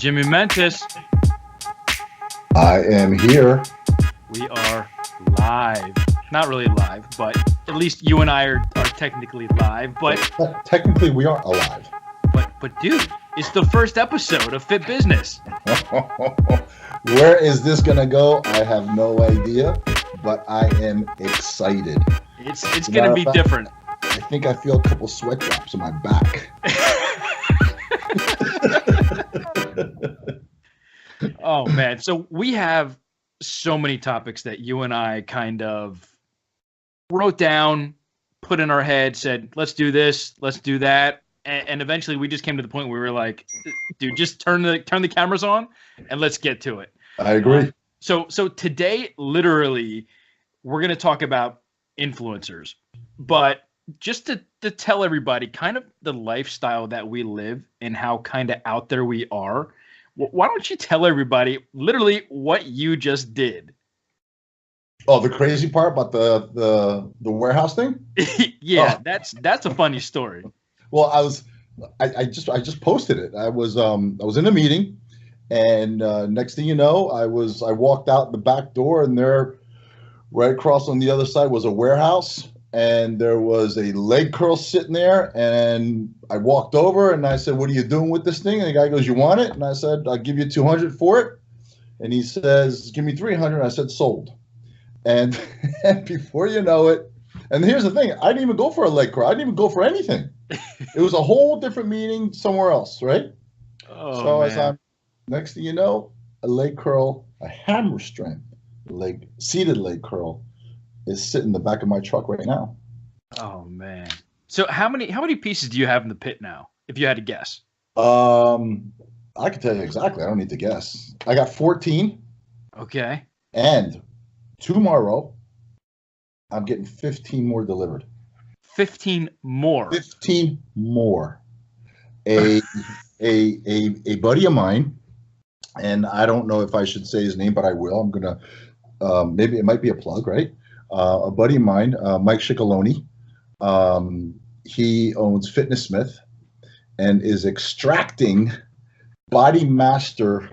Jimmy Mentis. I am here. We are live. Not really live, but at least you and I are technically live. But Technically, we are alive. But dude, it's the first episode of Fit Business. Where is this gonna go? I have no idea, but I am excited. It's gonna be different. I think I feel a couple sweat drops on my back. Oh man, so we have so many topics that you and I kind of wrote down, put in our head, said, let's do this, let's do that. And eventually we just came to the point where we were like, dude, just turn the cameras on and let's get to it. I agree. So today, literally, we're going to talk about influencers, but just to tell everybody kind of the lifestyle that we live and how kind of out there we are. Why don't you tell everybody literally what you just did? Oh, the crazy part about the warehouse thing? Yeah, oh. That's a funny story. Well, I just posted it. I was in a meeting, and next thing you know, I walked out the back door, and there, right across on the other side, was a warehouse, and there was a leg curl sitting there, and I walked over and I said, "What are you doing with this thing?" And the guy goes, "You want it?" And I said, "I'll give you $200 for it." And he says, "Give me $300." I said, "Sold." And before you know it, and here's the thing, I didn't even go for a leg curl. I didn't even go for anything. It was a whole different meeting somewhere else, right? Oh, so man. As I'm, next thing you know, a leg curl, a hammer strength seated leg curl is sitting in the back of my truck right now. Oh man. So how many pieces do you have in the pit now, if you had to guess? I can tell you exactly. I don't need to guess. I got 14. Okay. And tomorrow I'm getting 15 more delivered. 15 more. 15 more. A buddy of mine, and I don't know if I should say his name, but I will. I'm gonna maybe it might be a plug, right? A buddy of mine, Mike Ciccolone, he owns Fitness Smith and is extracting Body Master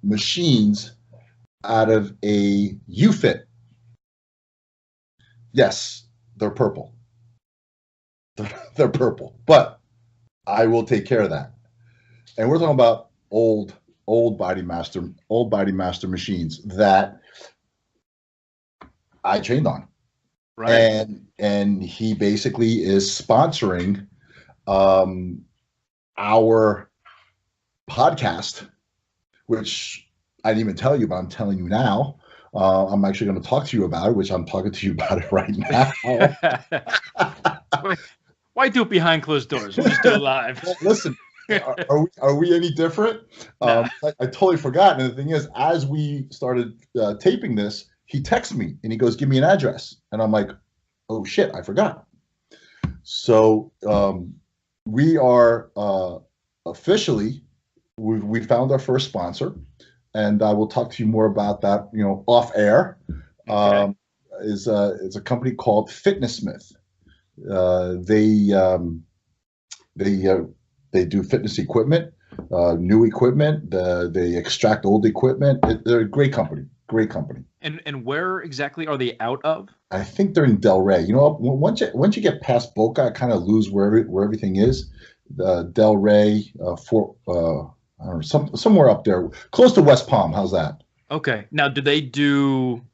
machines out of a UFit. Yes, they're purple. They're purple, but I will take care of that. And we're talking about old Body Master machines that I trained on. Right. And he basically is sponsoring our podcast, which I didn't even tell you, but I'm telling you now. I'm actually going to talk to you about it, which I'm talking to you about it right now. Why do it behind closed doors? We'll just do it live. Well, listen, are we any different? Nah. I totally forgot. And the thing is, as we started taping this, he texted me and he goes, "Give me an address." And I'm like, "Oh shit, I forgot." So we are officially, we found our first sponsor, and I will talk to you more about that, off air. Okay. It's a company called Fitness Smith. They do fitness equipment, new equipment. They extract old equipment. They're a great company. Great company. And where exactly are they out of? I think they're in Del Rey. Once you get past Boca, I kind of lose where everything is. Del Rey, I don't know, somewhere up there, close to West Palm. How's that? Okay. Now, do they do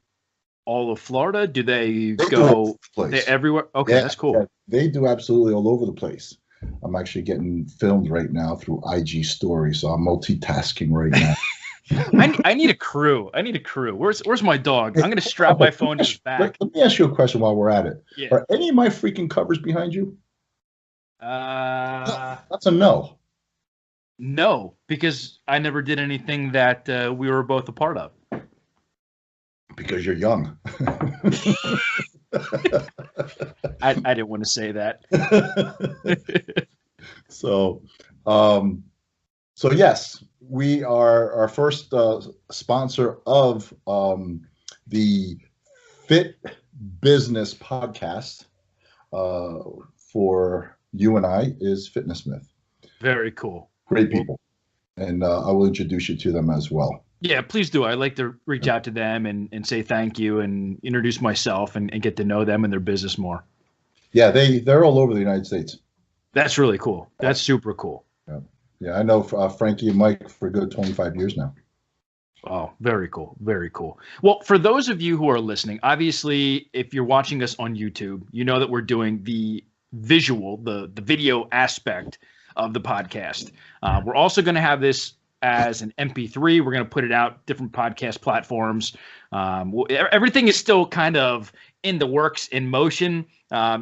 all of Florida? Do they go everywhere? Okay, yeah, that's cool. Yeah, they do absolutely all over the place. I'm actually getting filmed right now through IG Story, so I'm multitasking right now. I need a crew. Where's my dog? I'm going to strap my phone to his back. Let me ask you a question while we're at it. Yeah. Are any of my freaking covers behind you? That's a no. No, because I never did anything that we were both a part of. Because you're young. I didn't want to say that. So yes, we are our first sponsor of the Fit Business podcast for you and I is Fitness Smith. Very cool. Great people. and I will introduce you to them as well. Yeah, please do. I'd like to reach out to them and say thank you and introduce myself and get to know them and their business more. Yeah, they're all over the United States. That's really cool. That's super cool. Yeah, yeah, I know Frankie and Mike for a good 25 years now. Oh, very cool. Very cool. Well, for those of you who are listening, obviously, if you're watching us on YouTube, you know that we're doing the visual, the video aspect of the podcast. We're also going to have this as an MP3. We're going to put it out different podcast platforms. Everything is still kind of in the works, in motion.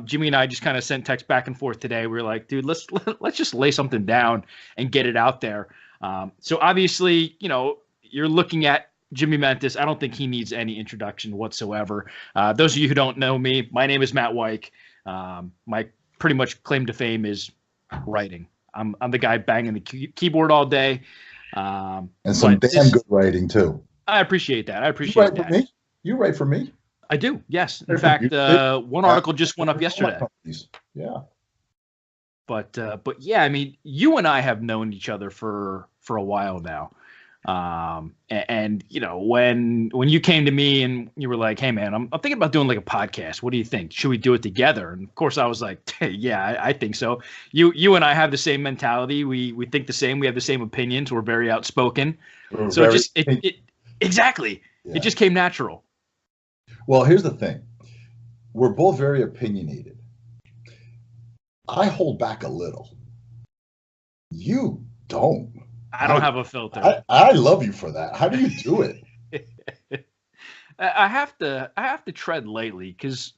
Jimmy and I just kind of sent text back and forth today. We were like, dude, let's just lay something down and get it out there. So obviously, you know, you're looking at Jimmy Mentis. I don't think he needs any introduction whatsoever. Those of you who don't know me, my name is Matt Weik. My pretty much claim to fame is writing. I'm the guy banging the keyboard all day. And some damn good writing too. I appreciate that. I appreciate that. For me? You write for me? I do. Yes. In fact, one article just went up yesterday. Yeah. But yeah, I mean, you and I have known each other for a while now. And you know, when you came to me and you were like, hey man, I'm thinking about doing like a podcast. What do you think? Should we do it together? And of course I was like, yeah, I think so. You and I have the same mentality. We think the same. We have the same opinions. We're very outspoken. So it exactly. Yeah. It just came natural. Well, here's the thing. We're both very opinionated. I hold back a little. You don't. I don't have a filter. I love you for that. How do you do it? I have to tread lightly because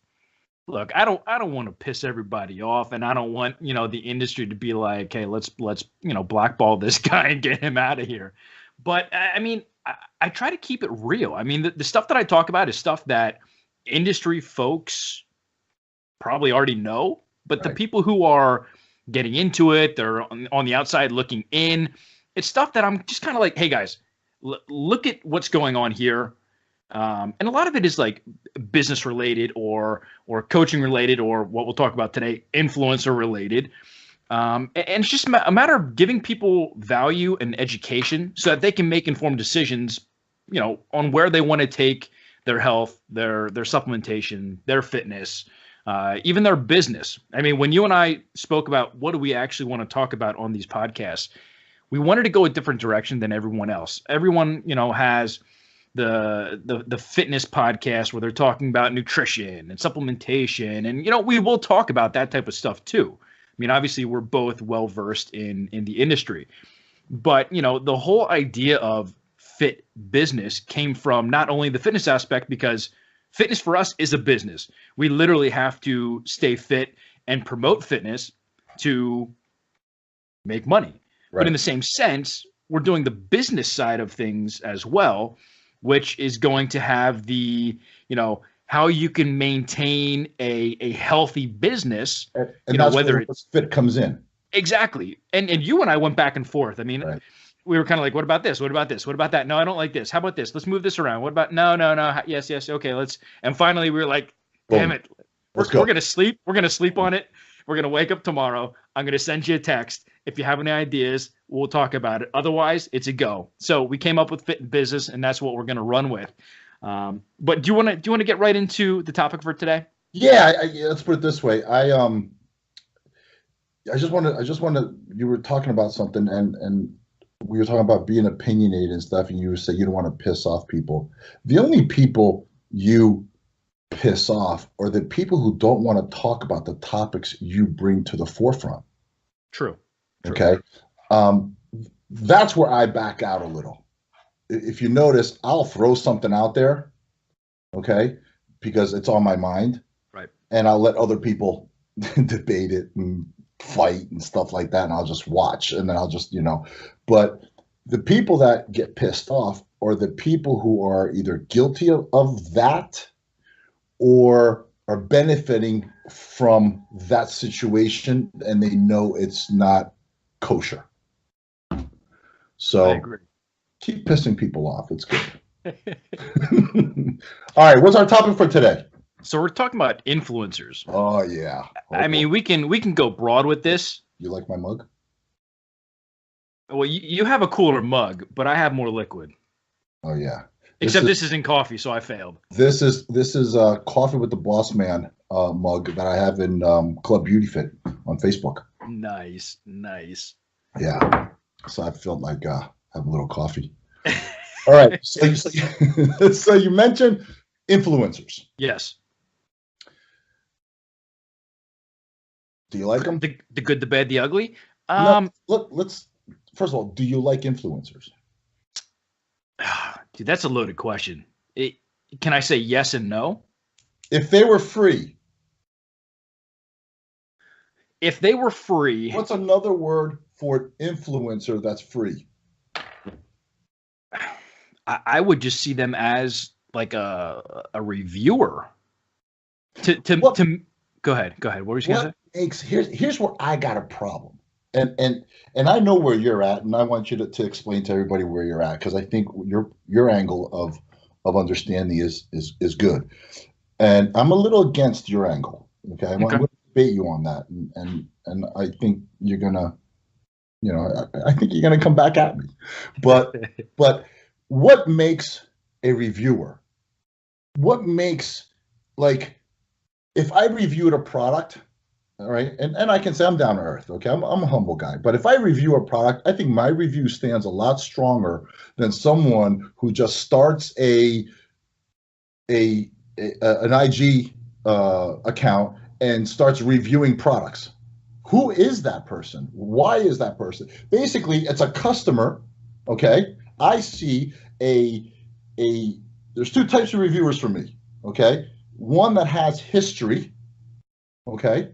look, I don't want to piss everybody off, and I don't want, you know, the industry to be like, hey, let's you know, blackball this guy and get him out of here. But I mean, I try to keep it real. I mean, the stuff that I talk about is stuff that industry folks probably already know, but the people who are getting into it, they're on the outside looking in. It's stuff that I'm just kind of like, hey guys, look at what's going on here. And a lot of it is like business related or coaching related, or what we'll talk about today, influencer related. And it's just a matter of giving people value and education so that they can make informed decisions, you know, on where they want to take their health, their supplementation, their fitness, even their business. I mean, when you and I spoke about what do we actually want to talk about on these podcasts, we wanted to go a different direction than everyone else. Everyone, you know, has the fitness podcast where they're talking about nutrition and supplementation, and you know, we will talk about that type of stuff too. I mean, obviously, we're both well versed in the industry, but you know, the whole idea of fit business came from not only the fitness aspect, because fitness for us is a business. We literally have to stay fit and promote fitness to make money. Right. But in the same sense, we're doing the business side of things as well, which is going to have the, you know, how you can maintain a healthy business, and you know, whether it's fit comes in. Exactly. And you and I went back and forth. I mean, we were kind of like, what about this? What about this? What about that? No, I don't like this. How about this? Let's move this around. What about, no. Yes. Okay. And finally we were like, damn it. We're going to sleep. We're going to sleep on it. We're going to wake up tomorrow. I'm going to send you a text. If you have any ideas, we'll talk about it. Otherwise, it's a go. So we came up with Fit in Business, and that's what we're going to run with. But do you want to get right into the topic for today? Yeah, let's put it this way. I just want to. You were talking about something, and we were talking about being opinionated and stuff, and you were saying you don't want to piss off people. The only people you piss off are the people who don't want to talk about the topics you bring to the forefront. True. Okay. That's where I back out a little. If you notice, I'll throw something out there, okay, because it's on my mind. Right. And I'll let other people debate it and fight and stuff like that. And I'll just watch, and then I'll just, you know, but the people that get pissed off are the people who are either guilty of that or are benefiting from that situation, and they know it's not kosher. So I agree. Keep pissing people off. It's good. All right, what's our topic for today? So we're talking about influencers. Oh yeah. I mean, we can go broad with this. You like my mug? Well, you have a cooler mug, but I have more liquid. Oh yeah. Except this isn't coffee, so I failed. This is Coffee with the Boss Man mug that I have in Club BeautyFit on Facebook. Nice, nice. Yeah. So I felt like have a little coffee. All right. So you mentioned influencers. Yes. Do you like them? The good, the bad, the ugly. No, look, let's first of all, do you like influencers? Dude, that's a loaded question. Can I say yes and no? If they were free, if they were free, what's another word for influencer that's free? I would just see them as like a reviewer. To go ahead. What were you going to say? Here's where I got a problem. And I know where you're at, and I want you to explain to everybody where you're at, because I think your angle of understanding is good. And I'm a little against your angle. Okay. I'm going to debate you on that. And I think you're gonna, I think you're gonna come back at me. But what makes a reviewer? What makes, like, if I reviewed a product, all right, and I can say I'm down to earth, okay? I'm a humble guy. But if I review a product, I think my review stands a lot stronger than someone who just starts an IG account and starts reviewing products. Who is that person? Why is that person? Basically, it's a customer, okay? I see there's two types of reviewers for me, okay? One that has history, okay?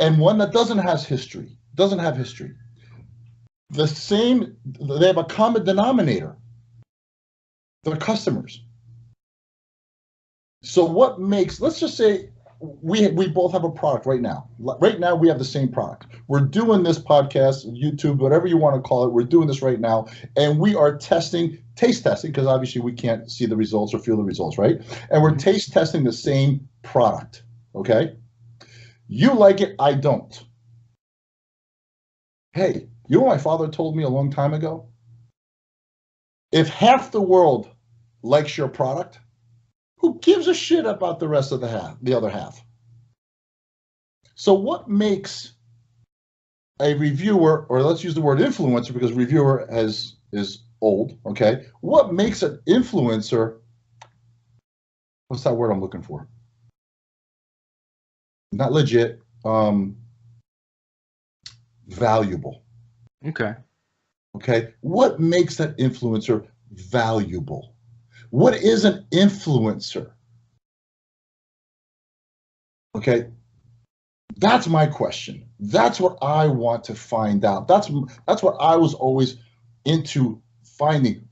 And one that doesn't have history. They have a common denominator. They're customers. So what makes, let's just say we both have a product right now. Right now we have the same product. We're doing this podcast, YouTube, whatever you want to call it. We're doing this right now. And we are taste testing, because obviously we can't see the results or feel the results, right? And we're taste testing the same product, okay? You like it, I don't. Hey, you know what my father told me a long time ago? If half the world likes your product, who gives a shit about the rest of the other half? So what makes a reviewer, or let's use the word influencer, because reviewer is old, okay? What makes an influencer, what's that word I'm looking for? Not legit, valuable. Okay. What makes that influencer valuable? What is an influencer? Okay. That's my question. That's what I want to find out. That's what I was always into finding.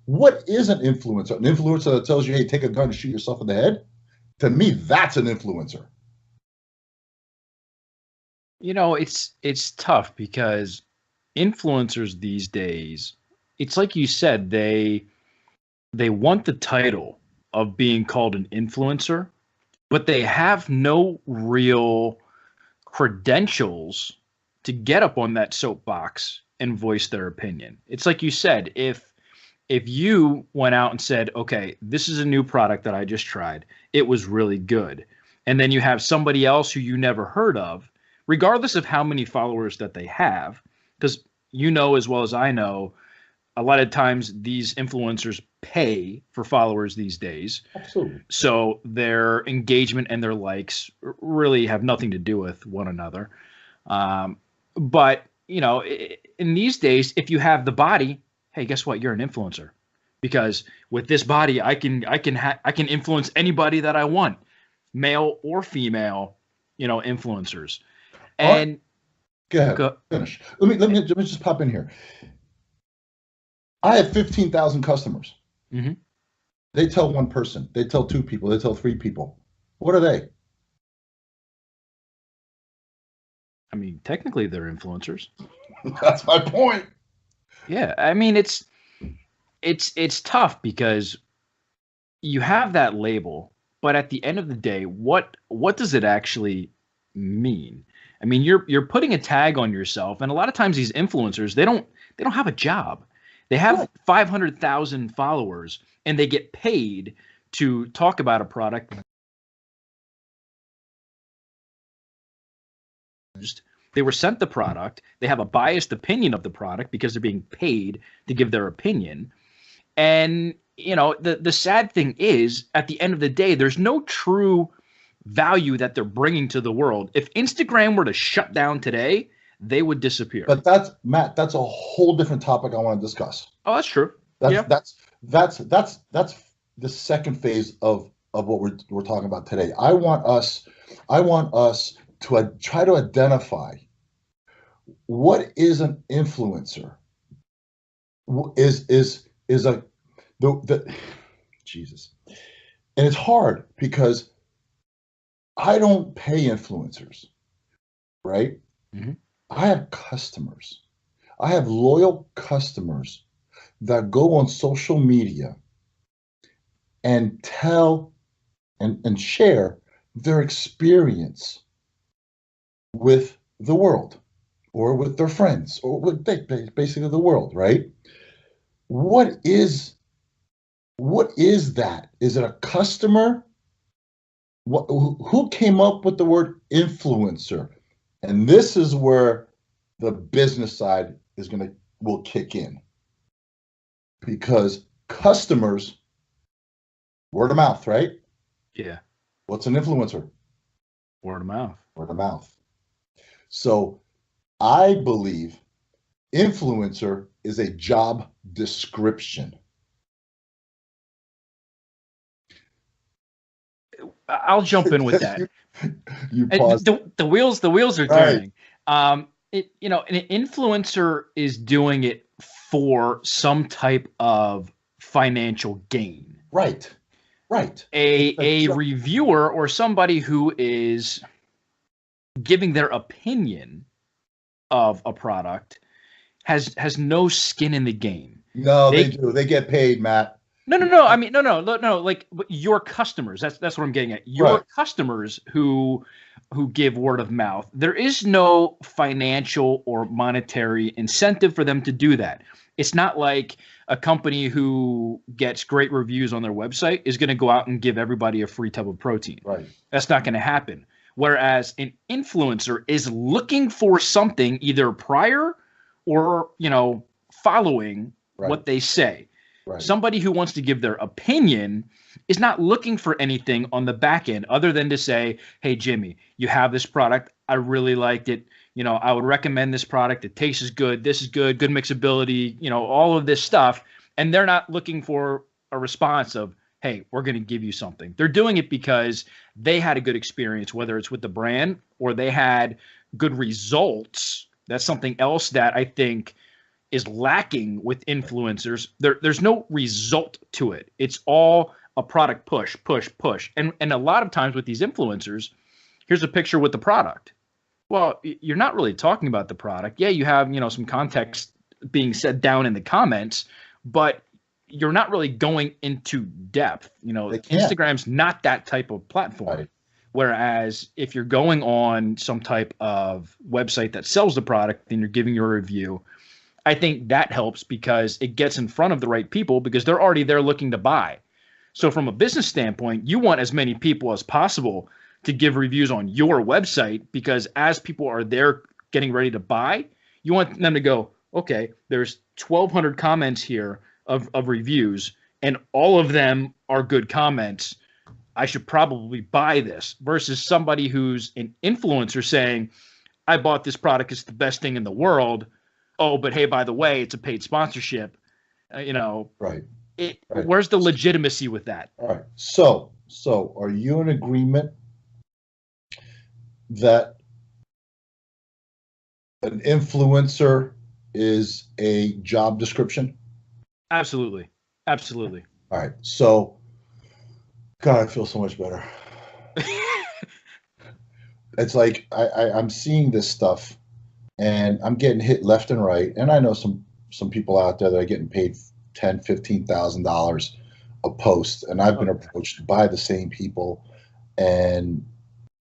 What is an influencer? An influencer that tells you, hey, take a gun and shoot yourself in the head? To me, that's an influencer. It's tough, because influencers these days, it's like you said, they want the title of being called an influencer, but they have no real credentials to get up on that soapbox and voice their opinion. It's like you said, if you went out and said, okay, this is a new product that I just tried, it was really good, and then you have somebody else who you never heard of, regardless of how many followers that they have, because as well as I know, a lot of times these influencers pay for followers these days. Absolutely. So their engagement and their likes really have nothing to do with one another. But in these days, if you have the body, hey, guess what? You're an influencer, because with this body, I can influence anybody that I want, male or female, influencers. And go ahead. Finish. Let me just pop in here. I have 15,000 customers. Mm-hmm. They tell one person. They tell two people. They tell three people. What are they? I mean, technically, they're influencers. That's my point. Yeah, I mean, it's tough, because you have that label, but at the end of the day, what does it actually mean? I mean, you're putting a tag on yourself, and a lot of times these influencers, They don't have a job. They have 500,000 followers, and they get paid to talk about a product. They were sent the product. They have a biased opinion of the product because they're being paid to give their opinion. And, you know, the sad thing is, at the end of the day, there's no true value that they're bringing to the world. If Instagram were to shut down today, they would disappear. But that's, Matt, that's a whole different topic I want to discuss. Oh, that's true. That's the second phase of what we're talking about today. I want us to try to identify what is an influencer. Is a the Jesus, and it's hard because I don't pay influencers, right? Mm-hmm. I have customers. I have loyal customers that go on social media and tell and share their experience with the world or with their friends or with basically the world, right? What is that? Is it a customer? Who came up with the word influencer? And this is where the business side will kick in, because customers, word of mouth, right? Yeah. What's an influencer? Word of mouth. Word of mouth. So I believe influencer is a job description. I'll jump in with that. You paused. The wheels are turning. Right. An influencer is doing it for some type of financial gain. Right. A reviewer or somebody who is giving their opinion of a product has no skin in the game. No, they do. They get paid, Matt. No. I mean, no. Like your customers. That's what I'm getting at. Your customers who give word of mouth. There is no financial or monetary incentive for them to do that. It's not like a company who gets great reviews on their website is going to go out and give everybody a free tub of protein. Right. That's not going to happen. Whereas an influencer is looking for something either prior or, following what they say. Right. Somebody who wants to give their opinion is not looking for anything on the back end other than to say, hey, Jimmy, you have this product. I really liked it. I would recommend this product. It tastes good. This is good mixability, all of this stuff. And they're not looking for a response of, hey, we're going to give you something. They're doing it because they had a good experience, whether it's with the brand or they had good results. That's something else that I think is lacking with influencers. There's no result to it. It's all a product push. And a lot of times with these influencers, here's a picture with the product. Well, you're not really talking about the product. Yeah, you have, some context being said down in the comments, but you're not really going into depth. Instagram's not that type of platform. Right. Whereas if you're going on some type of website that sells the product and you're giving your review, I think that helps because it gets in front of the right people because they're already there looking to buy. So from a business standpoint, you want as many people as possible to give reviews on your website because as people are there getting ready to buy, you want them to go, okay, there's 1,200 comments here of reviews and all of them are good comments. I should probably buy this versus somebody who's an influencer saying, I bought this product. It's the best thing in the world. Oh, but hey, by the way, it's a paid sponsorship. Right. Where's the legitimacy with that? All right. So are you in agreement that an influencer is a job description? Absolutely. All right. So, God, I feel so much better. It's like I'm seeing this stuff. And I'm getting hit left and right. And I know some people out there that are getting paid $10,000, $15,000 a post. And I've been approached by the same people. And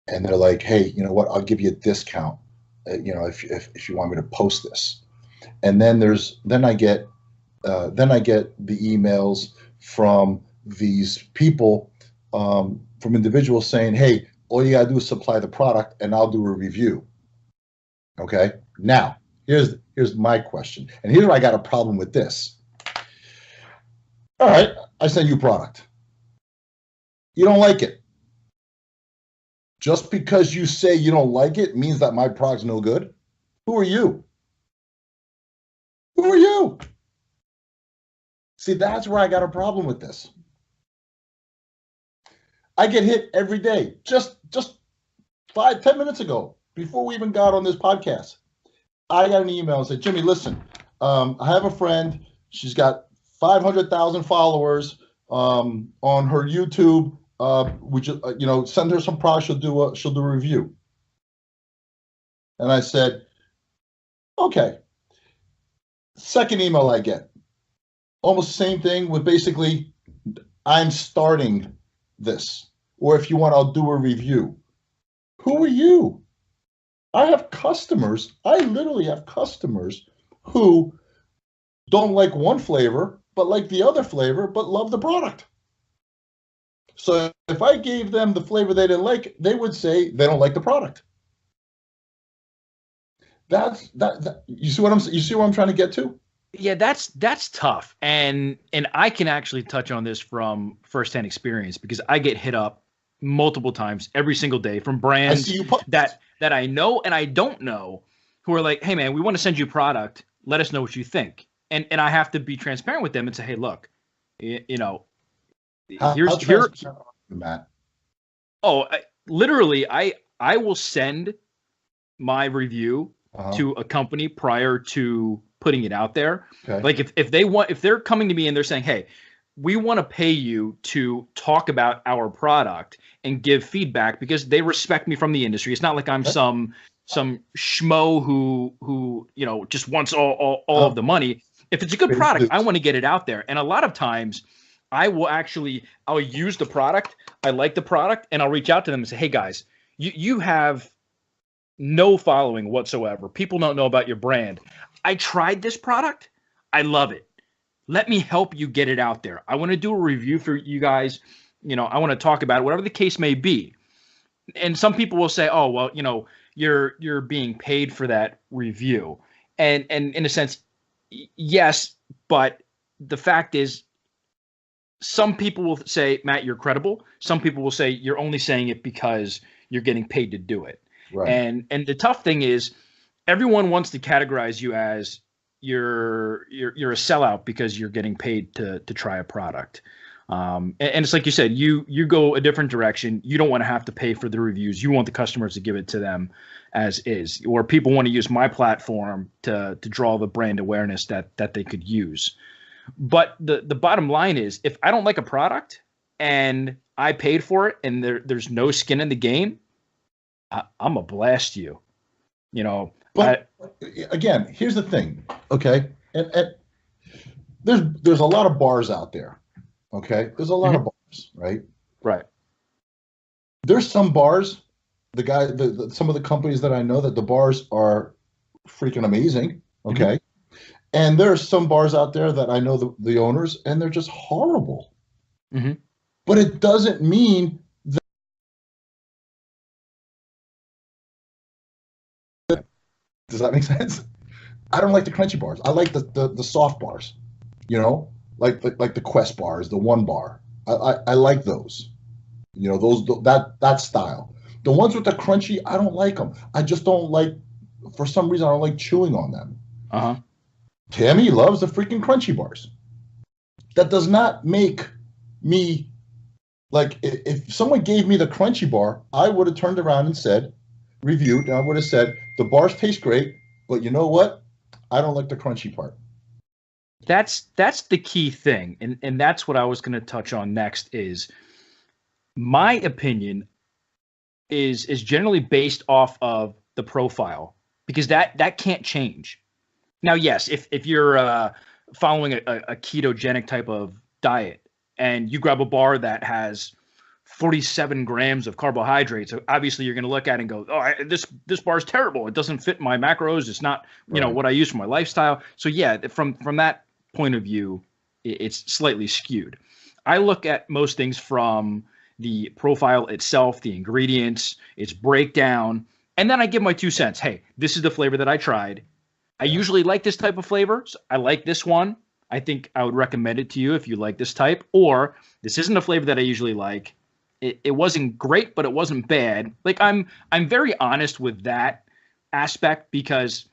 they're like, hey, you know what? I'll give you a discount, if you want me to post this. And then I get the emails from these people, from individuals saying, hey, all you got to do is supply the product and I'll do a review. Okay. Now, here's my question. And here's where I got a problem with this. All right. I send you product. You don't like it. Just because you say you don't like it means that my product's no good? Who are you? Who are you? See, that's where I got a problem with this. I get hit every day. Just 5-10 minutes ago, before we even got on this podcast, I got an email and said, Jimmy, listen, I have a friend. She's got 500,000 followers on her YouTube. Would you, send her some products? She'll do a review. And I said, okay. Second email I get, almost the same thing with basically, I'm starting this, or if you want, I'll do a review. Who are you? I have customers. I literally have customers who don't like one flavor, but like the other flavor, but love the product. So if I gave them the flavor they didn't like, they would say they don't like the product. You see where I'm trying to get to? Yeah, that's tough. And I can actually touch on this from firsthand experience because I get hit up multiple times every single day from brands that I know and I don't know who are like, hey man, we want to send you product. Let us know what you think. And I have to be transparent with them and say, hey, look, here's Matt. Oh, literally, I will send my review to a company prior to putting it out there. Okay. Like if they're coming to me and they're saying, hey, we want to pay you to talk about our product and give feedback because they respect me from the industry. It's not like I'm some schmo who just wants all of the money. If it's a good product, I want to get it out there. And a lot of times I'll use the product. I like the product and I'll reach out to them and say, hey guys, you have no following whatsoever. People don't know about your brand. I tried this product. I love it. Let me help you get it out there. I want to do a review for you guys. I want to talk about it, whatever the case may be. And some people will say, oh, well, you're being paid for that review. And in a sense, yes, but the fact is, some people will say, Matt, you're credible. Some people will say you're only saying it because you're getting paid to do it. Right. And the tough thing is, everyone wants to categorize you as you're a sellout because you're getting paid to try a product. And it's like you said, you go a different direction. You don't want to have to pay for the reviews. You want the customers to give it to them as is. Or people want to use my platform to draw the brand awareness that they could use. But the bottom line is, if I don't like a product and I paid for it and there's no skin in the game, I'm gonna blast you. But again, here's the thing, okay? And there's a lot of bars out there, okay? There's a lot of bars, right? Right. There's some bars, some of the companies that I know that the bars are freaking amazing, okay? Mm-hmm. And there's some bars out there that I know the owners, and they're just horrible. Mm-hmm. But it doesn't mean that. Does that make sense? I don't like the crunchy bars. I like the soft bars, like the Quest bars, the one bar. I like those, that style. The ones with the crunchy, I don't like them. I just don't like, for some reason, I don't like chewing on them. Tammy loves the freaking crunchy bars. That does not make me, like, if someone gave me the crunchy bar, I would have turned around and said, reviewed, and I would have said, the bars taste great, but you know what? I don't like the crunchy part. That's the key thing. And that's what I was going to touch on next is my opinion is generally based off of the profile, because that can't change. Now, yes, if you're following a ketogenic type of diet and you grab a bar that has 47 grams of carbohydrates. So obviously you're going to look at it and go, oh, this bar is terrible. It doesn't fit my macros. It's not, what I use for my lifestyle. So yeah, from that point of view, it's slightly skewed. I look at most things from the profile itself, the ingredients, its breakdown, and then I give my 2 cents. Hey, this is the flavor that I tried. I usually like this type of flavor. So I like this one. I think I would recommend it to you if you like this type. Or this isn't a flavor that I usually like. It wasn't great, but it wasn't bad. Like I'm very honest with that aspect because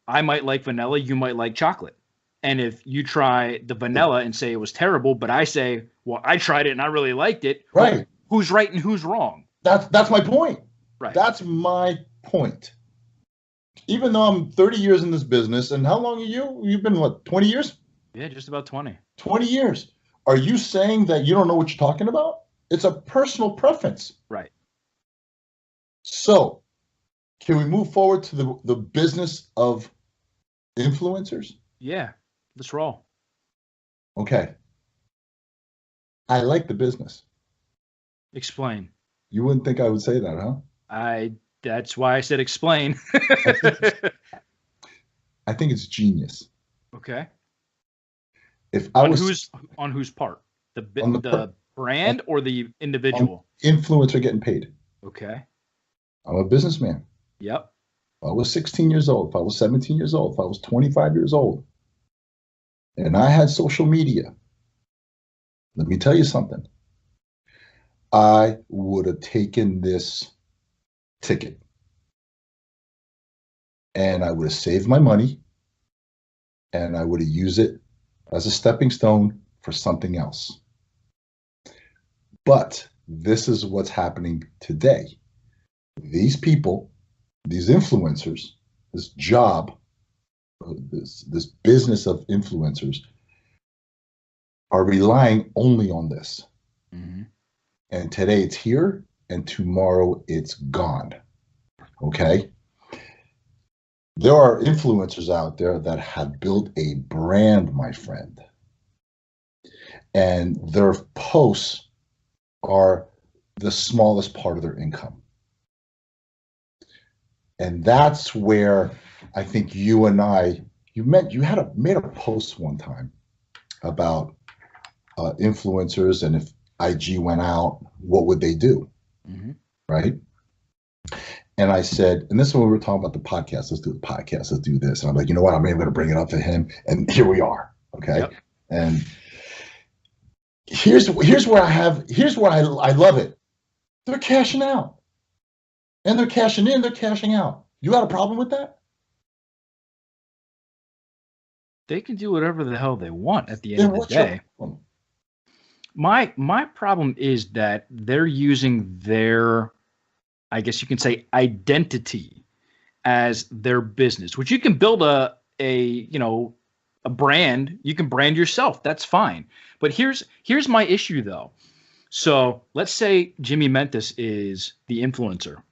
I might like vanilla, you might like chocolate. And if you try the vanilla and say it was terrible, but I say, well, I tried it and I really liked it. Right. Well, who's right and who's wrong? That's my point. Right. That's my point. Even though I'm 30 years in this business, and how long are you? You've been, what, 20 years? Yeah, just about 20. 20 years. Are you saying that you don't know what you're talking about? It's a personal preference. Right. So, can we move forward to the business of influencers? Yeah, let's roll. Okay. I like the business. Explain. You wouldn't think I would say that, huh? That's why I said explain. I think it's genius. Okay. If I was on whose part? The brand or the individual? Influencer getting paid. Okay. I'm a businessman. Yep. If I was 16 years old, if I was 17 years old, if I was 25 years old, and I had social media, let me tell you something. I would have taken this ticket and I would have saved my money and I would have used it as a stepping stone for something else. But this is what's happening today. These people, these influencers, this job, this business of influencers are relying only on this. Mm-hmm. And today it's here and tomorrow it's gone. Okay? There are influencers out there that have built a brand, my friend. And their posts are the smallest part of their income. And that's where I think you and I, made a post one time about influencers, and if IG went out, what would they do? Mm-hmm. Right? And I said, and this is when we were talking about the podcast. Let's do the podcast. Let's do this. And I'm like, you know what? I'm going to bring it up to him. And here we are. Okay. Yep. And here's where I love it. They're cashing out. And they're cashing in, they're cashing out. You got a problem with that? They can do whatever the hell they want at the end of the day. My problem is that they're using their, I guess you can say, identity as their business, which you can build a brand. You can brand yourself. That's fine. But here's my issue though. So let's say Jimmy Mentis is the influencer.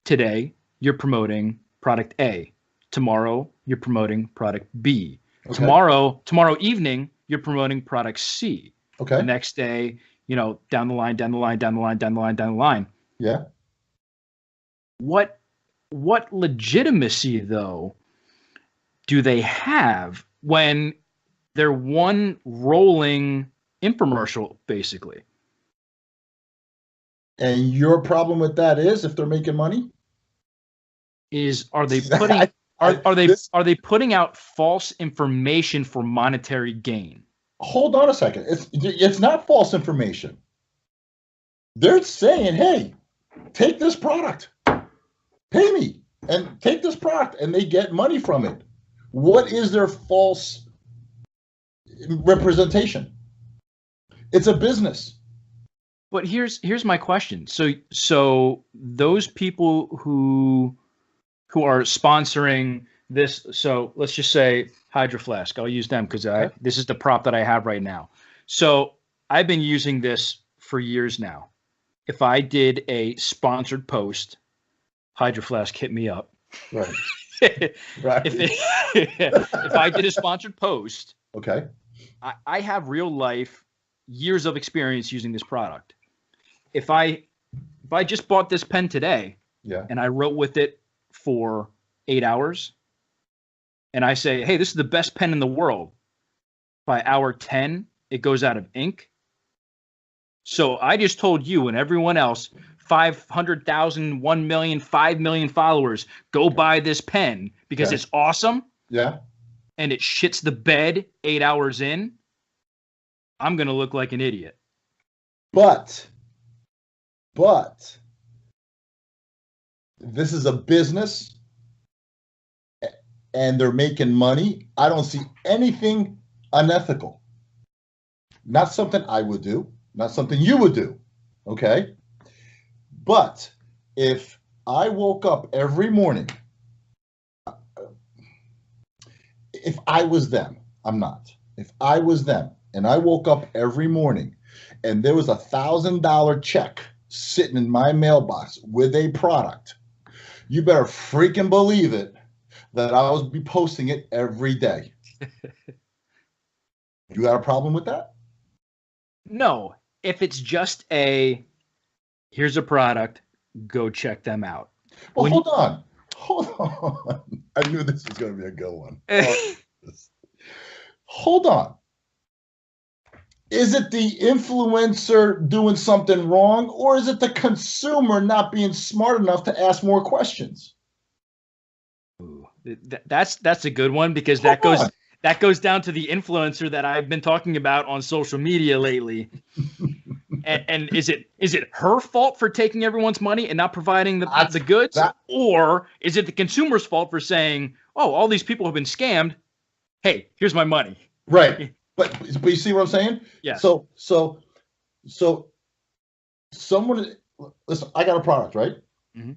Today, you're promoting product A. Tomorrow, you're promoting product B. Okay. Tomorrow evening, you're promoting product C. Okay. The next day, down the line. Yeah. What legitimacy, though, do they have when they're one rolling infomercial, basically? And your problem with that is, if they're making money, are they putting out false information for monetary gain? Hold on a second. It's not false information. They're saying, hey, take this product, pay me, and take this product, and they get money from it. What is their false representation? It's a business. But here's my question. So those people who are sponsoring this, so let's just say Hydra Flask. I'll use them because this is the prop that I have right now. So I've been using this for years now. If I did a sponsored post, Hydra Flask hit me up. Right. Right. If I did a sponsored post, okay, I have real life years of experience using this product. if I just bought this pen today, Yeah. and I wrote with it for 8 hours, and I say, hey, this is the best pen in the world. By hour 10, it goes out of ink. So I just told you and everyone else, 500,000, 1 million, 5 million followers, go buy this pen because it's awesome. Yeah. And it shits the bed 8 hours in. I'm going to look like an idiot. But this is a business and they're making money. I don't see anything unethical. Not something I would do, not something you would do. Okay. But if I woke up every morning, if I was them, I'm not. If I was them and I woke up every morning and there was $1,000 check sitting in my mailbox with a product, you better freaking believe it that I would be posting it every day. You got a problem with that? No. If it's just here's a product, go check them out. Well, hold on. I knew this was going to be a good one. Hold on. Is it the influencer doing something wrong, or is it the consumer not being smart enough to ask more questions? Ooh, that's a good one, because that goes down to the influencer that I've been talking about on social media lately. and is it her fault for taking everyone's money and not providing the goods, or is it the consumer's fault for saying, "Oh, all these people have been scammed. Hey, here's my money." Right. But you see what I'm saying? Yeah. So someone, listen, I got a product, right? Mm-hmm.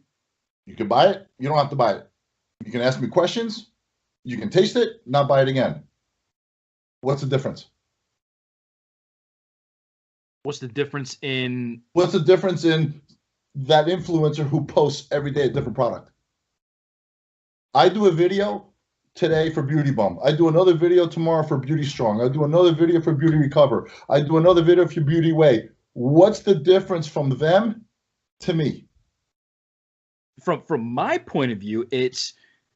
You can buy it. You don't have to buy it. You can ask me questions. You can taste it, not buy it again. What's the difference? What's the difference in that influencer who posts every day a different product? I do a video today for Beauty Bum. I do another video tomorrow for Beauty Strong. I do another video for Beauty Recover. I do another video for Beauty Way. What's the difference from them to me? From my point of view,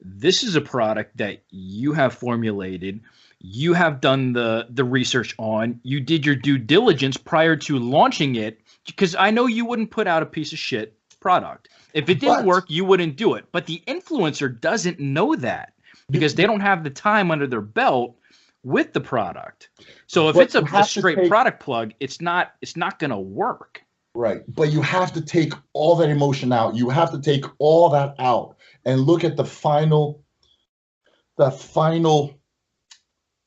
this is a product that you have formulated, you have done the research on, you did your due diligence prior to launching it, because I know you wouldn't put out a piece of shit product. If it didn't work, you wouldn't do it. But the influencer doesn't know that, because they don't have the time under their belt with the product. So if it's a straight product plug, it's not going to work. Right. But you have to take all that emotion out. You have to take all that out and look at the final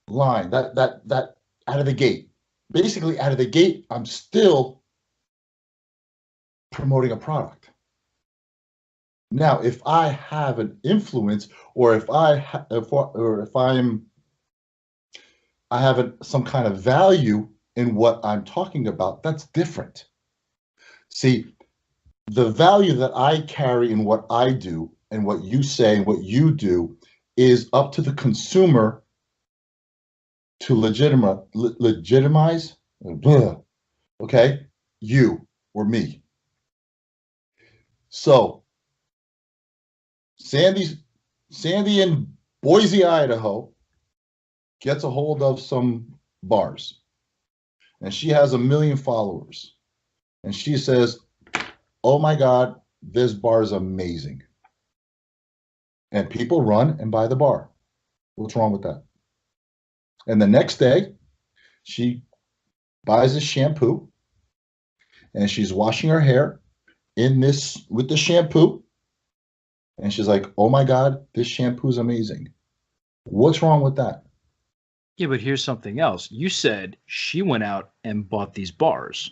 line, that out of the gate. Basically, out of the gate, I'm still promoting a product. Now, if I have an influence, or if I have some kind of value in what I'm talking about, that's different. See, the value that I carry in what I do and what you say and what you do is up to the consumer to legitimize, okay, you or me. So Sandy in Boise, Idaho gets a hold of some bars, and she has 1 million followers. And she says, "Oh my God, this bar is amazing." And people run and buy the bar. What's wrong with that? And the next day, she buys a shampoo and she's washing her hair with the shampoo. And she's like, "Oh my God, this shampoo is amazing." What's wrong with that? Yeah, but here's something else. You said she went out and bought these bars.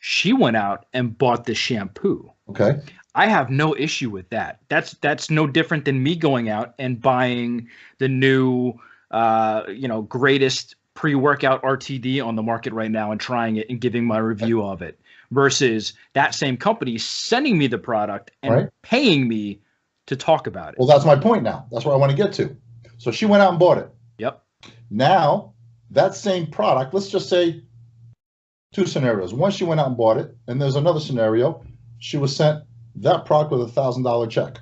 She went out and bought the shampoo. Okay. I have no issue with that. That's no different than me going out and buying the new, greatest pre-workout RTD on the market right now and trying it and giving my review of it, versus that same company sending me the product and paying me to talk about it. Well, that's my point now. That's where I want to get to. So she went out and bought it. Yep. Now, that same product, let's just say Two scenarios. One, she went out and bought it, and there's another scenario. She was sent that product with $1,000 check.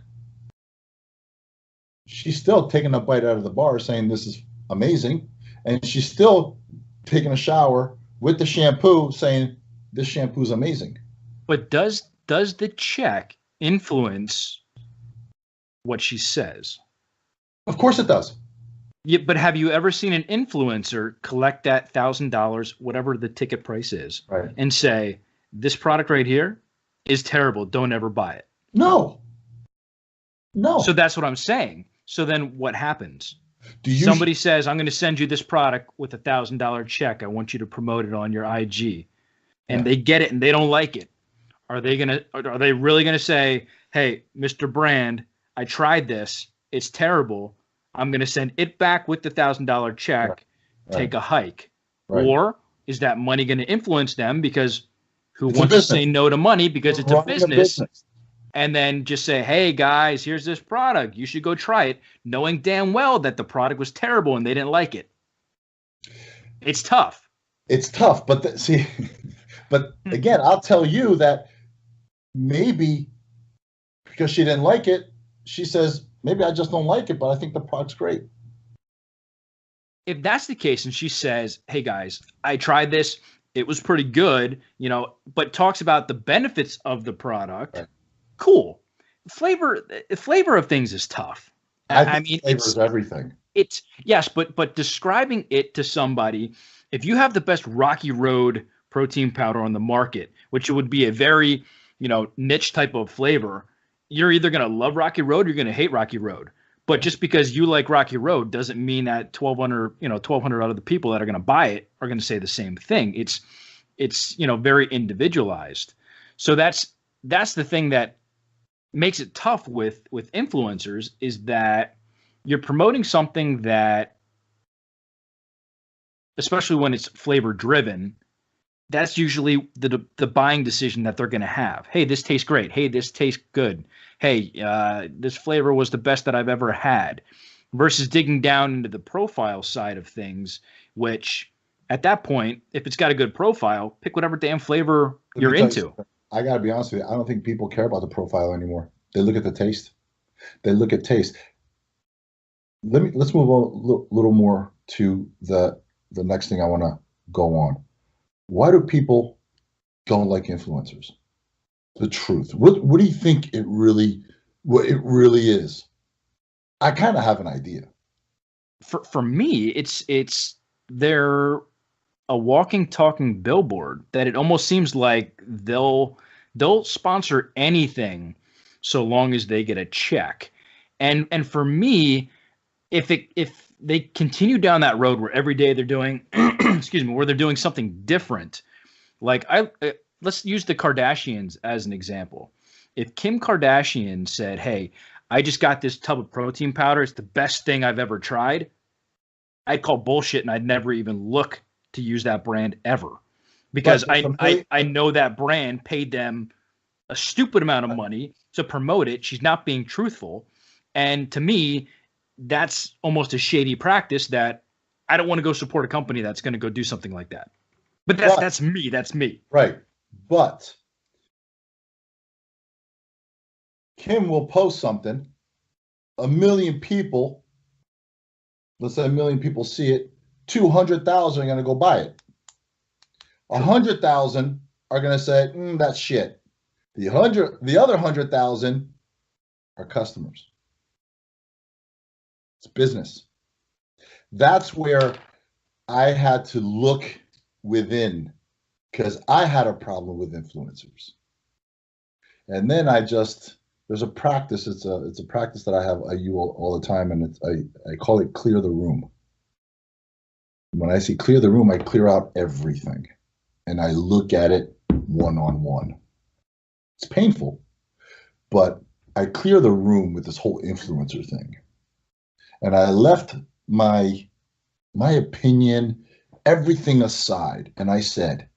She's still taking a bite out of the bar saying this is amazing, and she's still taking a shower with the shampoo saying this shampoo is amazing. But does the check influence what she says? Of course it does. Yeah, but have you ever seen an influencer collect that $1,000, whatever the ticket price is, right, and say, this product right here is terrible, don't ever buy it? No. So that's what I'm saying. So then what happens? Somebody says, I'm going to send you this product with $1,000 check. I want you to promote it on your IG. And they get it and they don't like it. Are they really going to say, hey, Mr. Brand, I tried this. It's terrible. I'm going to send it back with the $1,000 check, right, take a hike. Right. Or is that money going to influence them because who wants to say no to money because it's a business? And then just say, hey, guys, here's this product. You should go try it, knowing damn well that the product was terrible and they didn't like it. It's tough. It's tough. But but again, I'll tell you that maybe because she didn't like it, she says, maybe I just don't like it, but I think the product's great. If that's the case, and she says, hey, guys, I tried this. It was pretty good, but talks about the benefits of the product. Right. Cool. Flavor of things is tough. I mean, flavor is everything. It's yes, but describing it to somebody, if you have the best Rocky Road protein powder on the market, which would be a very, niche type of flavor, you're either going to love Rocky Road or you're going to hate Rocky Road. But just because you like Rocky Road doesn't mean that 1,200 out of the people that are going to buy it are going to say the same thing. It's very individualized. So that's the thing that makes it tough with influencers, is that you're promoting something that, especially when it's flavor driven, that's usually the buying decision that they're going to have. Hey, this tastes great. Hey, this tastes good. Hey, this flavor was the best that I've ever had, versus digging down into the profile side of things, which at that point, if it's got a good profile, pick whatever damn flavor you're into. I got to be honest with you. I don't think people care about the profile anymore. They look at the taste. They look at taste. Let's move on a little more to the next thing I want to go on. Why do people don't like influencers? The truth. What do you think what it really is? I kind of have an idea. For me, it's they're a walking, talking billboard that it almost seems like they'll sponsor anything so long as they get a check. And for me, if they continue down that road where every day they're doing, where they're doing something different, like let's use the Kardashians as an example. If Kim Kardashian said, hey, I just got this tub of protein powder, it's the best thing I've ever tried, I'd call bullshit and I'd never even look to use that brand ever, because I know that brand paid them a stupid amount of money to promote it. She's not being truthful. And to me, that's almost a shady practice that I don't want to go support a company that's going to go do something like that. But that's me. That's me. Right. But Kim will post something, 1 million people, let's say 1 million people see it, 200,000 are going to go buy it. 100,000 are going to say, that's shit. The other 100,000 are customers. It's business. That's where I had to look within, because I had a problem with influencers. And then there's a practice. It's a practice that I use all the time, and I call it clear the room. When I say clear the room, I clear out everything, and I look at it one-on-one. It's painful, but I clear the room with this whole influencer thing. And I left my opinion, everything aside, and I said,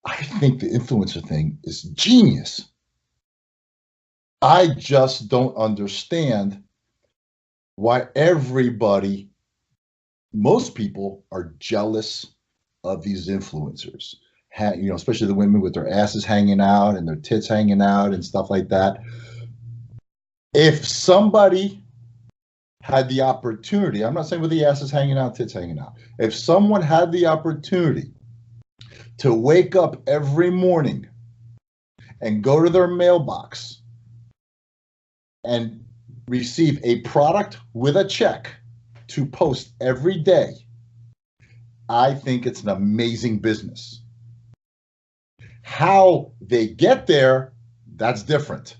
I think the influencer thing is genius. I just don't understand why most people are jealous of these influencers, especially the women with their asses hanging out and their tits hanging out and stuff like that. If somebody had the opportunity, I'm not saying with the asses hanging out, tits hanging out. If someone had the opportunity to wake up every morning and go to their mailbox and receive a product with a check to post every day, I think it's an amazing business. How they get there, that's different.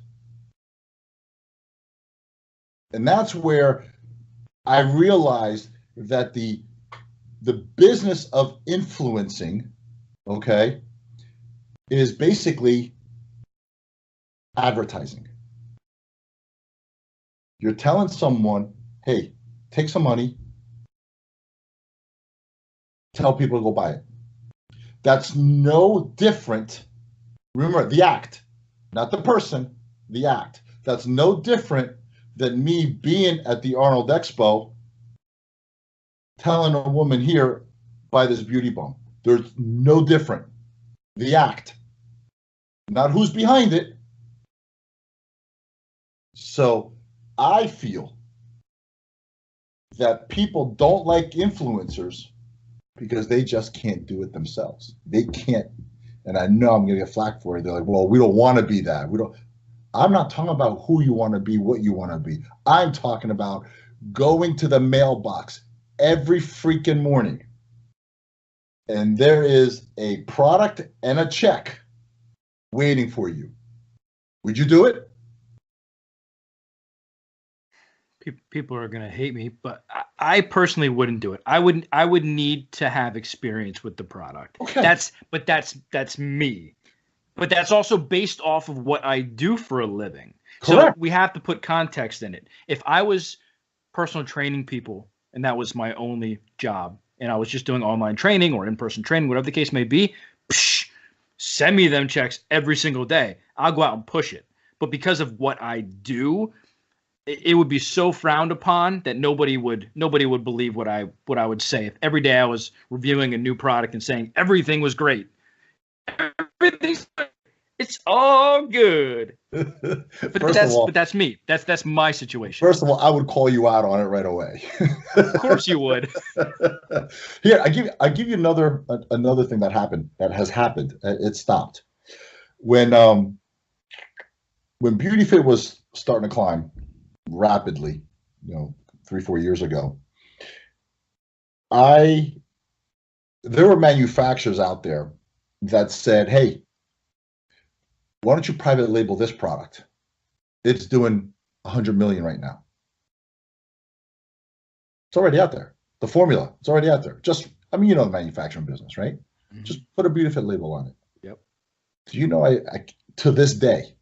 And that's where I realized that the business of influencing, okay, is basically advertising. You're telling someone, hey, take some money, tell people to go buy it. That's no different. Remember, the act, not the person, the act. That's no different than me being at the Arnold Expo telling a woman here, buy this beauty balm. There's no different. The act, not who's behind it. So I feel that people don't like influencers because they just can't do it themselves. They can't. And I know I'm going to get flack for it. They're like, well, we don't want to be that. I'm not talking about who you want to be, what you want to be. I'm talking about going to the mailbox every freaking morning. And there is a product and a check waiting for you. Would you do it? People are going to hate me, but I personally wouldn't do it. I would need to have experience with the product. Okay. That's me. But that's also based off of what I do for a living. Correct. So we have to put context in it. If I was personal training people and that was my only job and I was just doing online training or in-person training, whatever the case may be, send me them checks every single day. I'll go out and push it. But because of what I do, it would be so frowned upon that nobody would believe what I would say. If every day I was reviewing a new product and saying everything was great. It's all good. But that's me. That's my situation. First of all, I would call you out on it right away. Of course you would. Here, I give you another thing that has happened. It stopped when BeautyFit was starting to climb rapidly, 3-4 years ago. There were manufacturers out there that said, hey, why don't you private label this product? It's doing 100 million right now. It's already out there. The formula, it's already out there. The manufacturing business, right? Mm-hmm. Just put a BeautyFit label on it. Yep. Do you know, I to this day,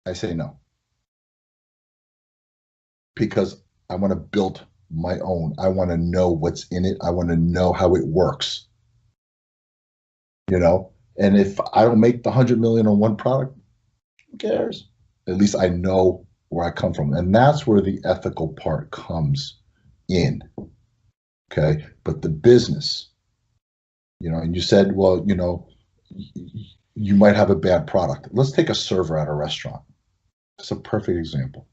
I say no. Because I want to build my own. I want to know what's in it. I want to know how it works. And if I don't make the 100 million on one product, who cares? At least I know where I come from. And that's where the ethical part comes in. Okay. But the business, and you said, well, you might have a bad product. Let's take a server at a restaurant. It's a perfect example.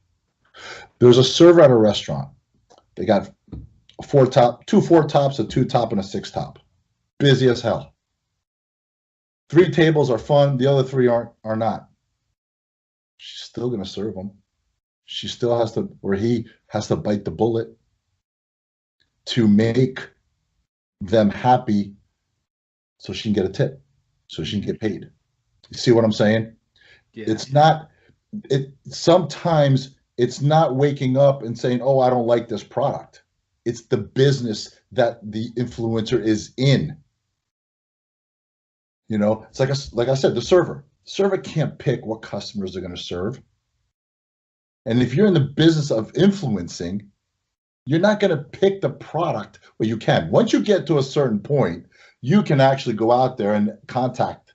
There's a server at a restaurant. They got two 4 tops, a 2 top, and a 6 top. Busy as hell. 3 tables are fun. The other 3 are not. She's still going to serve them. She still has to, or he has to bite the bullet to make them happy so she can get a tip, so she can get paid. You see what I'm saying? Yeah. Sometimes it's not waking up and saying, oh, I don't like this product. It's the business that the influencer is in. It's like I said, the server. Server can't pick what customers they're going to serve. And if you're in the business of influencing, you're not going to pick the product. Well, you can. Once you get to a certain point, you can actually go out there and contact,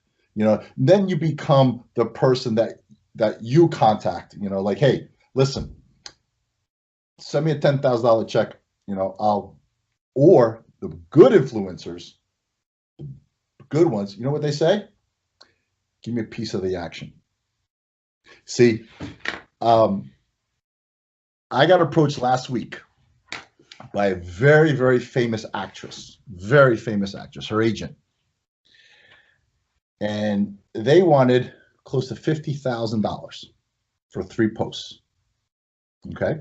then you become the person that you contact, like, hey, listen, send me a $10,000 check, or the good influencers good ones, you know what they say? Give me a piece of the action. See, I got approached last week by a very, very famous actress, her agent. And they wanted close to $50,000 for 3 posts. Okay.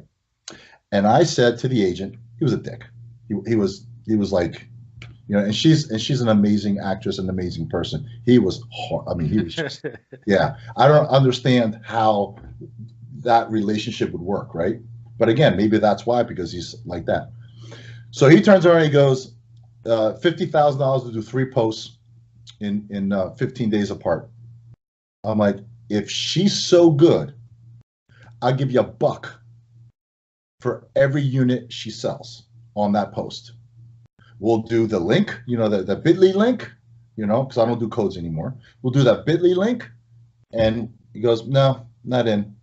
And I said to the agent, he was a dick. He was like, you know, and she's an amazing actress, an amazing person. He was hard. I mean, he was just, yeah. I don't understand how that relationship would work, right? But again, maybe that's why, because he's like that. So he turns around and he goes, $50,000 to do 3 posts in 15 days apart. I'm like, if she's so good, I'll give you $1 for every unit she sells on that post. We'll do the link, you know, the bit.ly link, you know, because I don't do codes anymore. We'll do that bit.ly link. And he goes, no, not in.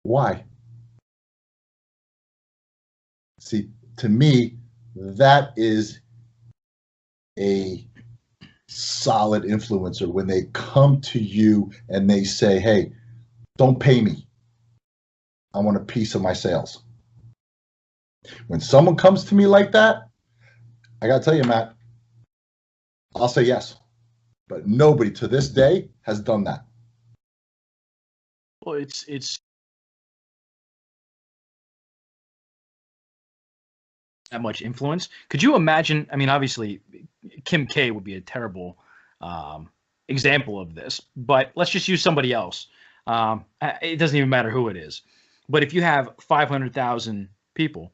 Why? See, to me, that is a solid influencer when they come to you and they say, hey, don't pay me. I want a piece of my sales. When someone comes to me like that, I got to tell you, Matt, I'll say yes. But nobody to this day has done that. Well, it's that much influence. Could you imagine? I mean, obviously, Kim K would be a terrible example of this, but let's just use somebody else. It doesn't even matter who it is. But if you have 500,000 people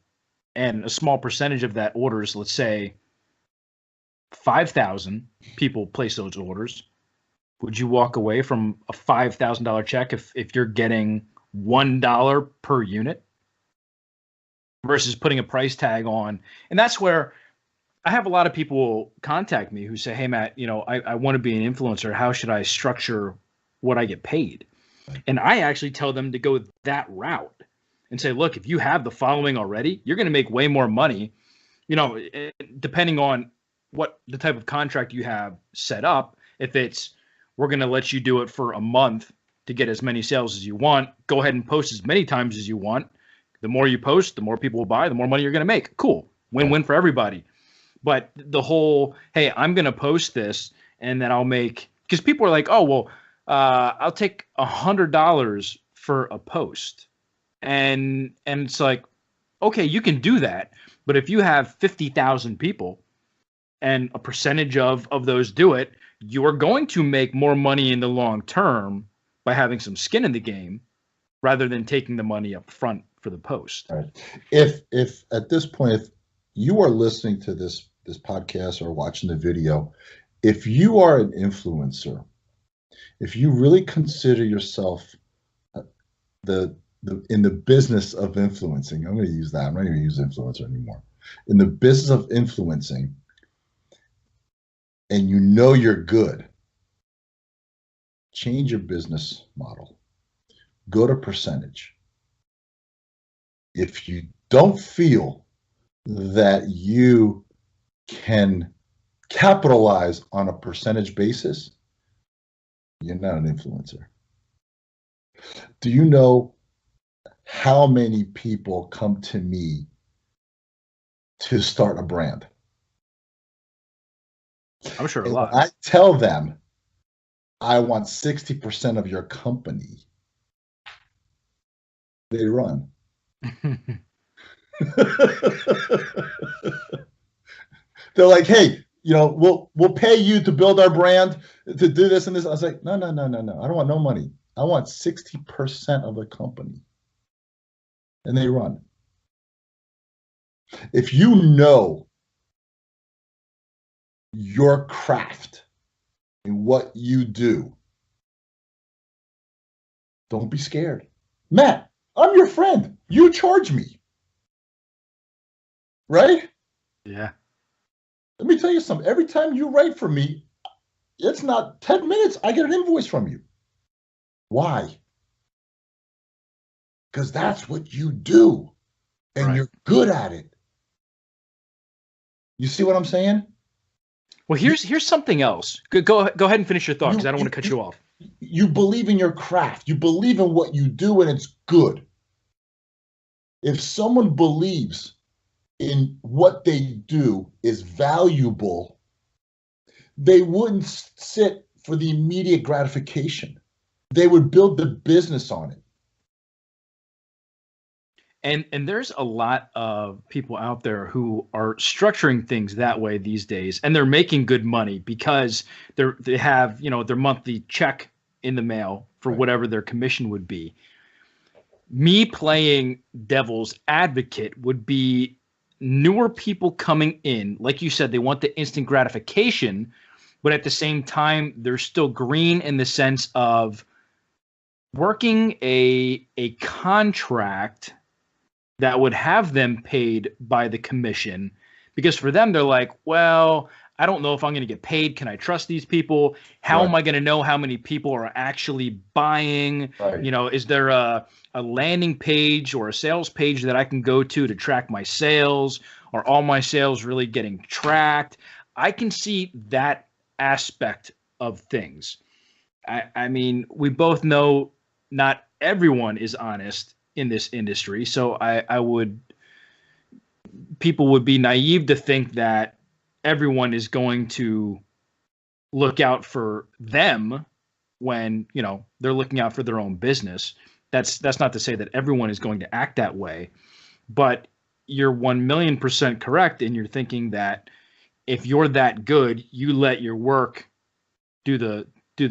and a small percentage of that orders, let's say 5,000 people place those orders, would you walk away from a $5,000 check if you're getting $1 per unit versus putting a price tag on? And that's where I have a lot of people contact me who say, hey, Matt, you know, I want to be an influencer. How should I structure what I get paid? And I actually tell them to go that route and say, look, if you have the following already, you're going to make way more money, you know, depending on what the type of contract you have set up. If it's, we're going to let you do it for a month to get as many sales as you want, go ahead and post as many times as you want. The more you post, the more people will buy, the more money you're going to make. Cool. Win-win for everybody. But the whole, hey, I'm going to post this and then I'll make, because people are like, oh, well, I'll take $100 for a post. And it's like, okay, you can do that. But if you have 50,000 people and a percentage of those do it, you're going to make more money in the long term by having some skin in the game rather than taking the money up front for the post. Right. If at this point, if you are listening to this podcast or watching the video, if you are an influencer, if you really consider yourself in the business of influencing, I'm going to use that. I'm not going to use influencer anymore. In the business of influencing, and you know you're good, change your business model. Go to percentage. If you don't feel that you can capitalize on a percentage basis, you're not an influencer. Do you know how many people come to me to start a brand? I'm sure a And lot. when I tell them I want 60% of your company, they run. They're like, hey, you know, we'll pay you to build our brand, to do this and this. I was like, no. I don't want no money. I want 60% of the company. And they run. If you know your craft and what you do, don't be scared. Matt, I'm your friend. You charge me. Right? Yeah. Let me tell you something. Every time you write for me, it's not 10 minutes. I get an invoice from you. Why? Because that's what you do. And Right. you're good at it. You see what I'm saying? Well, here's something else. Go ahead and finish your thought because I don't want to cut you off. You believe in your craft. You believe in what you do, and it's good. If someone believes in what they do is valuable, they wouldn't sit for the immediate gratification. They would build the business on it. And there's a lot of people out there who are structuring things that way these days, and they're making good money because they have, you know, their monthly check in the mail for whatever their commission would be. Me playing devil's advocate would be newer people coming in, like you said, they want the instant gratification, but at the same time, they're still green in the sense of working a contract that would have them paid by the commission, because for them, they're like, well, I don't know if I'm going to get paid. Can I trust these people? How am I going to know how many people are actually buying? You know, is there a landing page or a sales page that I can go to track my sales? Are all my sales really getting tracked? I can see that aspect of things. I mean, we both know not everyone is honest in this industry. So people would be naive to think that everyone is going to look out for them when, you know, they're looking out for their own business. That's not to say that everyone is going to act that way, but you're 1,000,000% correct. And you're thinking that if you're that good, you let your work do the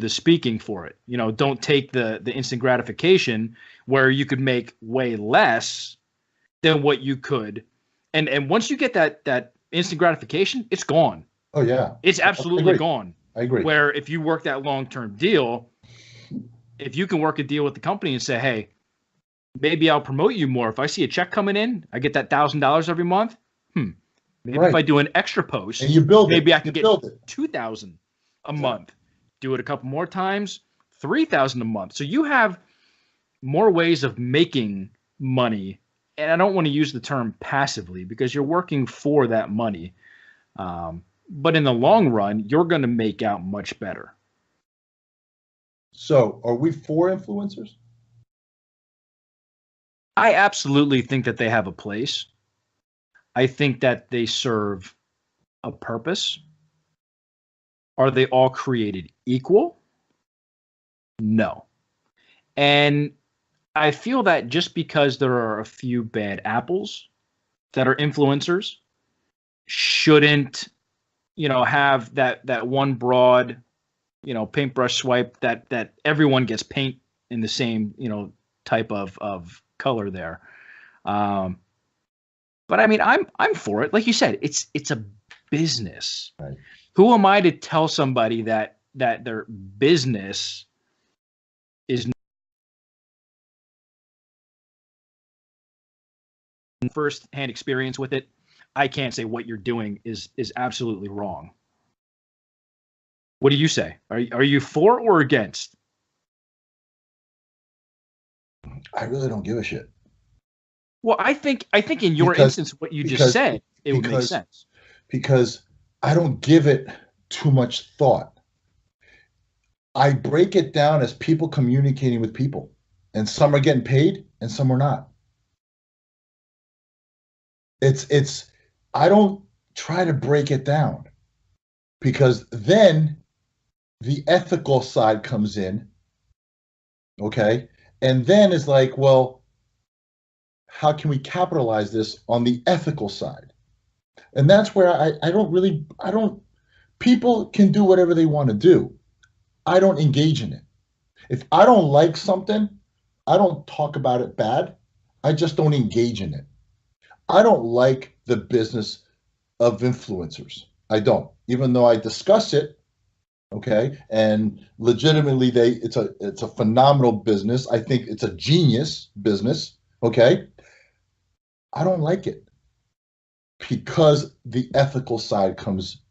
speaking for it. You know, don't take the instant gratification where you could make way less than what you could. And once you get that instant gratification, it's gone. Oh yeah. It's absolutely gone. I agree. Where if you work that long-term deal, if you can work a deal with the company and say, hey, maybe I'll promote you more. If I see a check coming in, I get that $1,000 every month. Maybe if I do an extra post, and you build maybe I can get $2,000 a month. Do it a couple more times, $3,000 a month. So you have more ways of making money. And I don't want to use the term passively because you're working for that money. But in the long run, you're going to make out much better. So are we for influencers? I absolutely think that they have a place. I think that they serve a purpose. Are they all created equal? No. And I feel that just because there are a few bad apples that are influencers shouldn't, you know, have that one broad, you know, paintbrush swipe that everyone gets paint in the same, you know, type of color there. But I mean, I'm for it. Like you said, it's a business. Right. Who am I to tell somebody that their business is first-hand experience with it? I can't say what you're doing is absolutely wrong. What do you say? Are you for or against? I really don't give a shit. Well, I think in your instance, what you just said, it would make sense. Because I don't give it too much thought. I break it down as people communicating with people, and some are getting paid and some are not. I don't try to break it down because then the ethical side comes in. Okay. And then it's like, well, how can we capitalize this on the ethical side? And that's where I don't, people can do whatever they want to do. I don't engage in it. If I don't like something, I don't talk about it bad. I just don't engage in it. I don't like the business of influencers. I don't, even though I discuss it. Okay. And legitimately it's a phenomenal business. I think it's a genius business. Okay. I don't like it because the ethical side comes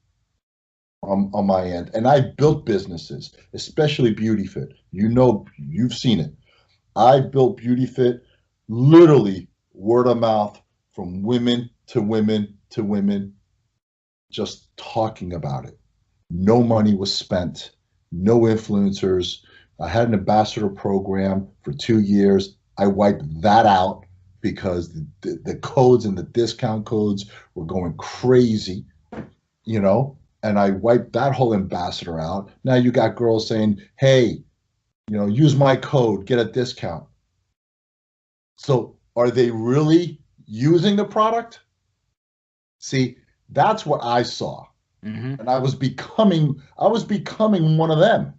on my end. And I built businesses, especially BeautyFit. You know, you've seen it. I built BeautyFit literally word of mouth from women to women to women, just talking about it. No money was spent, no influencers. I had an ambassador program for 2 years. I wiped that out because the codes and the discount codes were going crazy, you know, and I wiped that whole ambassador out. Now you got girls saying, hey, you know, use my code, get a discount. So are they really using the product? See, that's what I saw. Mm-hmm. And I was becoming one of them.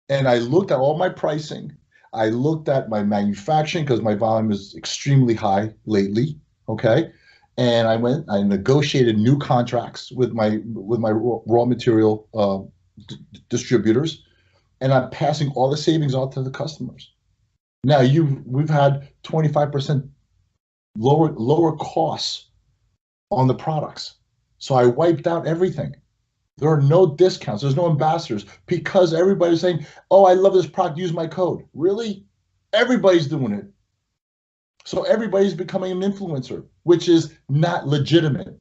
And I looked at all my pricing. I looked at my manufacturing because my volume is extremely high lately. Okay. And I negotiated new contracts with my raw material distributors, and I'm passing all the savings on to the customers. Now we've had 25% lower costs on the products. So I wiped out everything. There are no discounts. There's no ambassadors because everybody's saying, oh, I love this product. Use my code. Really? Everybody's doing it. So everybody's becoming an influencer, which is not legitimate.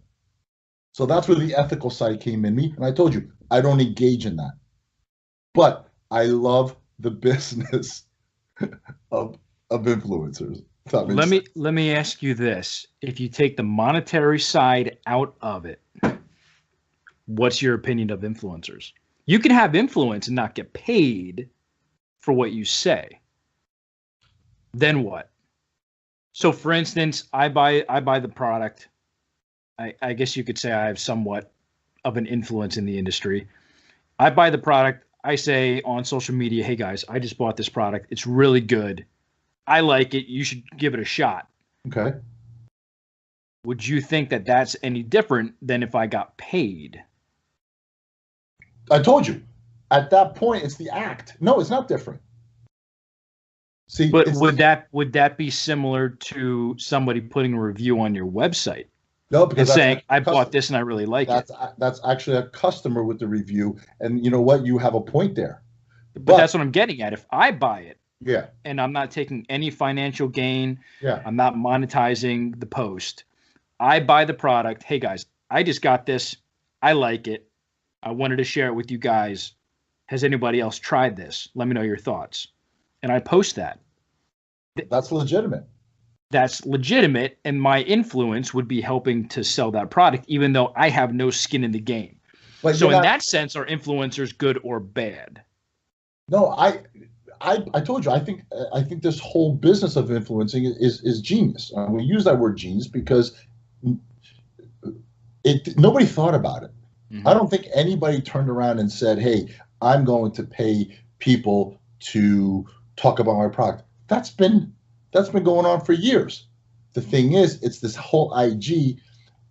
So that's where the ethical side came in me. And I told you, I don't engage in that. But I love the business of influencers. Let me ask you this. If you take the monetary side out of it, what's your opinion of influencers? You can have influence and not get paid for what you say. Then what? So for instance, I buy the product. I guess you could say I have somewhat of an influence in the industry. I buy the product. I say on social media, hey guys, I just bought this product. It's really good. I like it. You should give it a shot. Okay. Would you think that that's any different than if I got paid? I told you, at that point, it's the act. No, it's not different. See, but would that be similar to somebody putting a review on your website? No, because saying I bought this and I really like it. That's actually a customer with the review, and you know what? You have a point there. But that's what I'm getting at. If I buy it, yeah, and I'm not taking any financial gain, yeah, I'm not monetizing the post. I buy the product. Hey guys, I just got this. I like it. I wanted to share it with you guys. Has anybody else tried this? Let me know your thoughts. And I post that. That's legitimate. That's legitimate, and my influence would be helping to sell that product, even though I have no skin in the game. But so in that sense, are influencers good or bad? No, I told you, I think this whole business of influencing is genius. We use that word genius because nobody thought about it. Mm-hmm. I don't think anybody turned around and said, hey, I'm going to pay people to talk about my product. That's been going on for years. The thing is, it's this whole IG,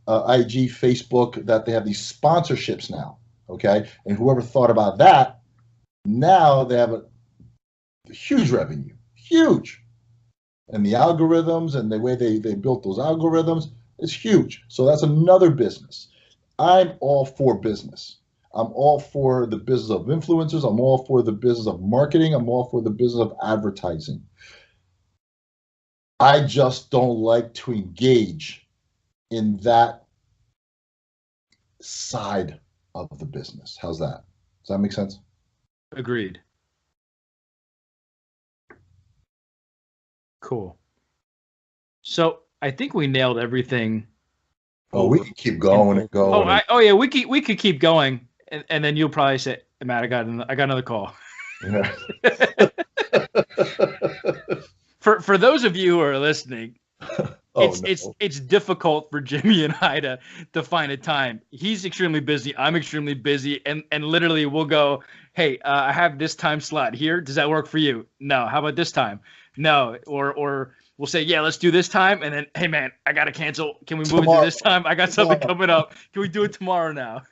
Facebook, that they have these sponsorships now, okay? And whoever thought about that, now they have a huge revenue, huge. And the algorithms and the way they built those algorithms is huge. So that's another business. I'm all for business. I'm all for the business of influencers. I'm all for the business of marketing. I'm all for the business of advertising. I just don't like to engage in that side of the business. How's that? Does that make sense? Agreed. Cool. So I think we nailed everything. Oh, we can keep going and going. Yeah, we could keep going, and then you'll probably say, Matt, I got another call. Yeah. For those of you who are listening, it's difficult for Jimmy and I to find a time. He's extremely busy. I'm extremely busy, and literally we'll go, hey, I have this time slot here. Does that work for you? No. How about this time? No. Or we'll say, yeah, let's do this time, and then, hey man, I gotta cancel. Can we move it to this time? I got something coming up. Can we do it tomorrow now?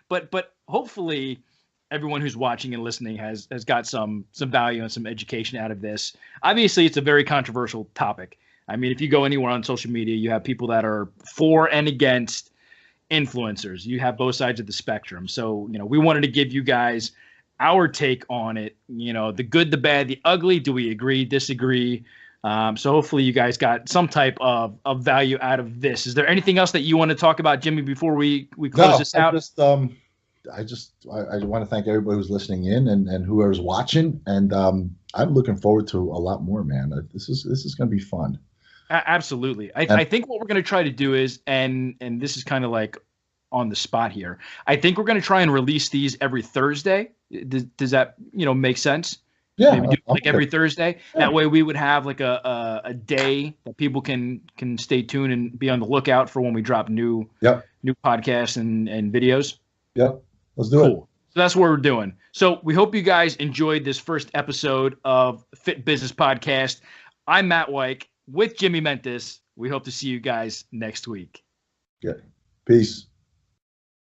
But hopefully everyone who's watching and listening has got some value and some education out of this. Obviously, it's a very controversial topic. I mean, if you go anywhere on social media, you have people that are for and against influencers. You have both sides of the spectrum. So, we wanted to give you guys our take on it. The good, the bad, the ugly. Do we agree, disagree? So hopefully you guys got some type of value out of this. Is there anything else that you want to talk about, Jimmy, before we close this out? I want to thank everybody who's listening in and whoever's watching, and I'm looking forward to a lot more, man. This is going to be fun. Absolutely. I think what we're going to try to do is, and this is kind of like on the spot here, I think we're going to try and release these every Thursday. Does that make sense? Yeah, maybe do like every Thursday. Yeah. That way we would have like a day that people can stay tuned and be on the lookout for when we drop new podcasts and videos. Yep. Let's do it. So that's what we're doing. So we hope you guys enjoyed this first episode of Fit Business Podcast. I'm Matt Weik with Jimmy Mentis. We hope to see you guys next week. Good. Peace.